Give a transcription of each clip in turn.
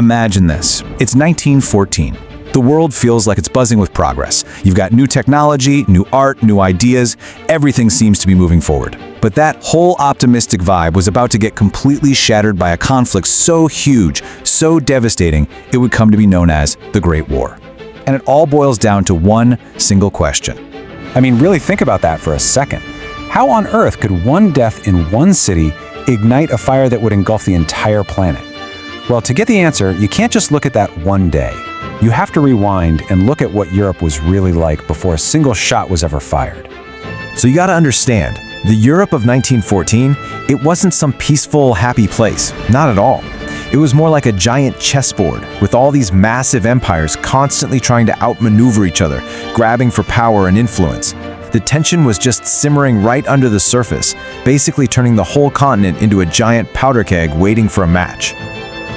Imagine this. It's 1914. The world feels like it's buzzing with progress. You've got new technology, new art, new ideas. Everything seems to be moving forward. But that whole optimistic vibe was about to get completely shattered by a conflict so huge, so devastating, it would come to be known as the Great War. And it all boils down to one single question. I mean, really think about that for a second. How on earth could one death in one city ignite a fire that would engulf the entire planet? Well, to get the answer, you can't just look at that one day. You have to rewind and look at what Europe was really like before a single shot was ever fired. So you gotta understand, the Europe of 1914, it wasn't some peaceful, happy place. Not at all. It was more like a giant chessboard, with all these massive empires constantly trying to outmaneuver each other, grabbing for power and influence. The tension was just simmering right under the surface, basically turning the whole continent into a giant powder keg waiting for a match.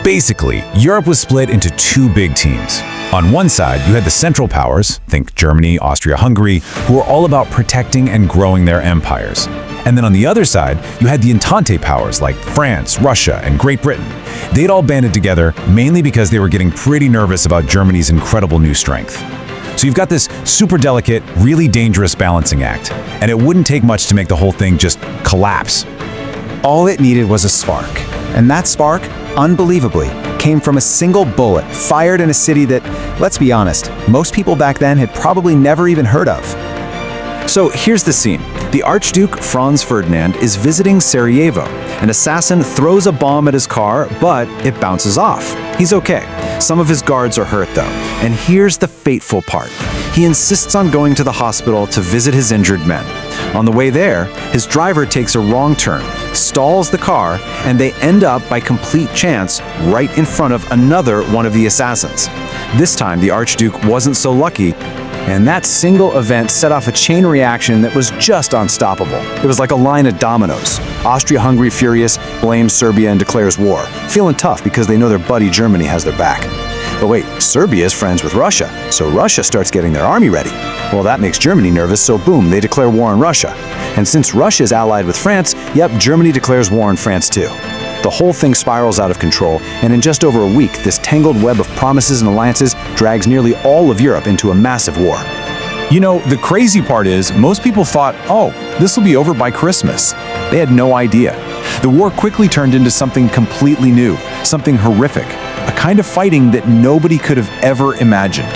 Basically, Europe was split into two big teams. On one side, you had the Central Powers, think Germany, Austria-Hungary, who were all about protecting and growing their empires. And then on the other side, you had the Entente powers like France, Russia, and Great Britain. They'd all banded together mainly because they were getting pretty nervous about Germany's incredible new strength. So you've got this super delicate, really dangerous balancing act, and it wouldn't take much to make the whole thing just collapse. All it needed was a spark, and that spark, unbelievably, came from a single bullet fired in a city that, let's be honest, most people back then had probably never even heard of. So here's the scene. The Archduke Franz Ferdinand is visiting Sarajevo. An assassin throws a bomb at his car, but it bounces off. He's okay. Some of his guards are hurt though. And here's the fateful part. He insists on going to the hospital to visit his injured men. On the way there, his driver takes a wrong turn, stalls the car, and they end up, by complete chance, right in front of another one of the assassins. This time, the Archduke wasn't so lucky, and that single event set off a chain reaction that was just unstoppable. It was like a line of dominoes. Austria-Hungary, furious, blames Serbia and declares war, feeling tough because they know their buddy Germany has their back. But wait, Serbia is friends with Russia, so Russia starts getting their army ready. Well, that makes Germany nervous, so boom, they declare war on Russia. And since Russia is allied with France, yep, Germany declares war on France too. The whole thing spirals out of control, and in just over a week, this tangled web of promises and alliances drags nearly all of Europe into a massive war. You know, the crazy part is, most people thought, oh, this will be over by Christmas. They had no idea. The war quickly turned into something completely new, something horrific, a kind of fighting that nobody could have ever imagined.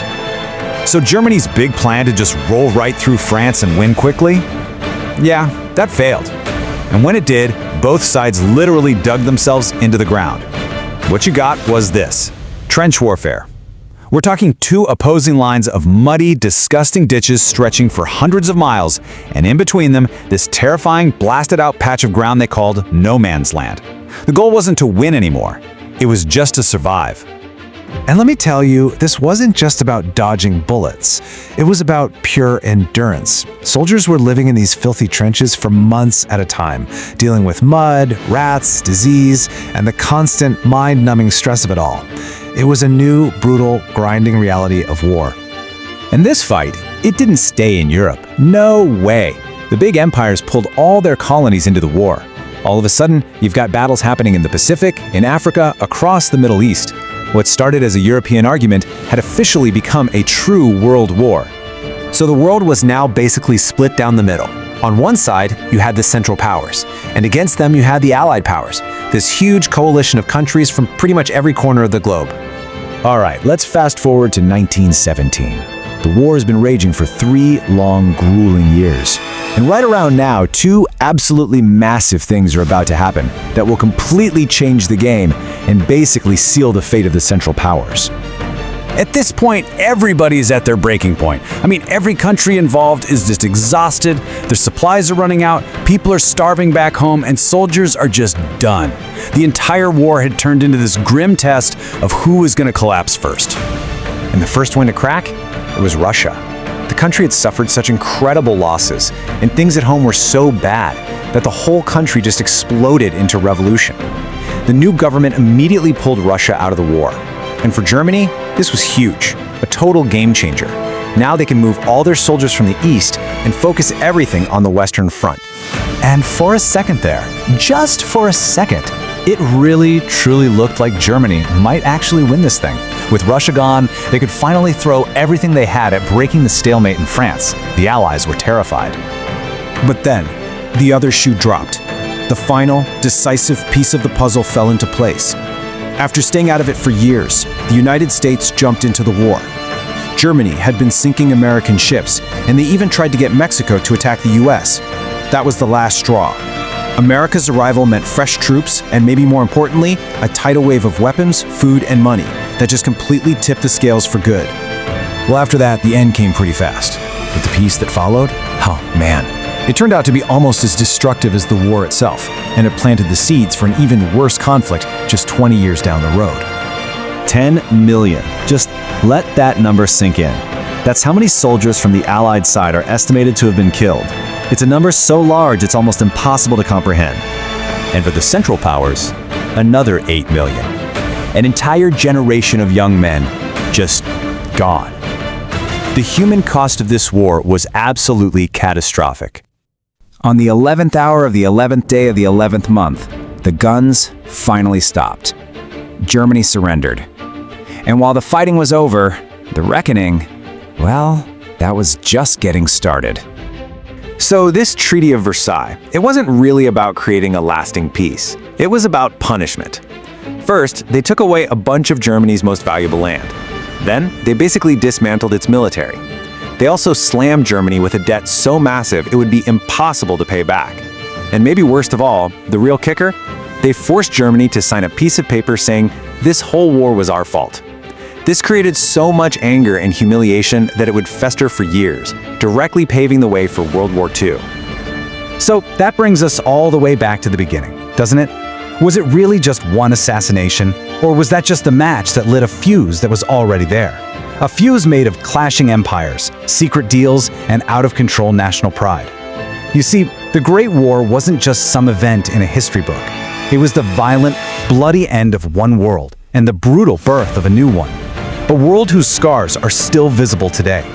So Germany's big plan to just roll right through France and win quickly? Yeah, that failed. And when it did, both sides literally dug themselves into the ground. What you got was this: trench warfare. We're talking two opposing lines of muddy, disgusting ditches stretching for hundreds of miles, and in between them, this terrifying, blasted-out patch of ground they called no man's land. The goal wasn't to win anymore. It was just to survive. And let me tell you, this wasn't just about dodging bullets. It was about pure endurance. Soldiers were living in these filthy trenches for months at a time, dealing with mud, rats, disease, and the constant mind-numbing stress of it all. It was a new, brutal, grinding reality of war. And this fight, it didn't stay in Europe. No way. The big empires pulled all their colonies into the war. All of a sudden, you've got battles happening in the Pacific, in Africa, across the Middle East. What started as a European argument had officially become a true world war. So the world was now basically split down the middle. On one side, you had the Central Powers, and against them you had the Allied Powers, this huge coalition of countries from pretty much every corner of the globe. All right, let's fast forward to 1917. The war has been raging for 3 long, grueling years. And right around now, 2 absolutely massive things are about to happen that will completely change the game and basically seal the fate of the Central Powers. At this point, everybody is at their breaking point. I mean, every country involved is just exhausted, their supplies are running out, people are starving back home, and soldiers are just done. The entire war had turned into this grim test of who was going to collapse first. And the first one to crack? It was Russia. The country had suffered such incredible losses, and things at home were so bad that the whole country just exploded into revolution. The new government immediately pulled Russia out of the war. And for Germany, this was huge, a total game changer. Now they can move all their soldiers from the east and focus everything on the Western Front. And for a second there, just for a second, It really, truly looked like Germany might actually win this thing. With Russia gone, they could finally throw everything they had at breaking the stalemate in France. The Allies were terrified. But then, the other shoe dropped. The final, decisive piece of the puzzle fell into place. After staying out of it for years, the United States jumped into the war. Germany had been sinking American ships, and they even tried to get Mexico to attack the US. That was the last straw. America's arrival meant fresh troops, and maybe more importantly, a tidal wave of weapons, food, and money that just completely tipped the scales for good. Well, after that, the end came pretty fast. But the peace that followed? Oh, man. It turned out to be almost as destructive as the war itself, and it planted the seeds for an even worse conflict just 20 years down the road. 10 million. Just let that number sink in. That's how many soldiers from the Allied side are estimated to have been killed. It's a number so large it's almost impossible to comprehend. And for the Central Powers, another 8 million. An entire generation of young men just gone. The human cost of this war was absolutely catastrophic. On the 11th hour of the 11th day of the 11th month, the guns finally stopped. Germany surrendered. And while the fighting was over, the reckoning, well, that was just getting started. So this Treaty of Versailles, it wasn't really about creating a lasting peace. It was about punishment. First, they took away a bunch of Germany's most valuable land. Then, they basically dismantled its military. They also slammed Germany with a debt so massive it would be impossible to pay back. And maybe worst of all, the real kicker, they forced Germany to sign a piece of paper saying, "This whole war was our fault." This created so much anger and humiliation that it would fester for years, directly paving the way for World War II. So that brings us all the way back to the beginning, doesn't it? Was it really just one assassination? Or was that just the match that lit a fuse that was already there? A fuse made of clashing empires, secret deals, and out-of-control national pride. You see, the Great War wasn't just some event in a history book. It was the violent, bloody end of one world and the brutal birth of a new one. A world whose scars are still visible today.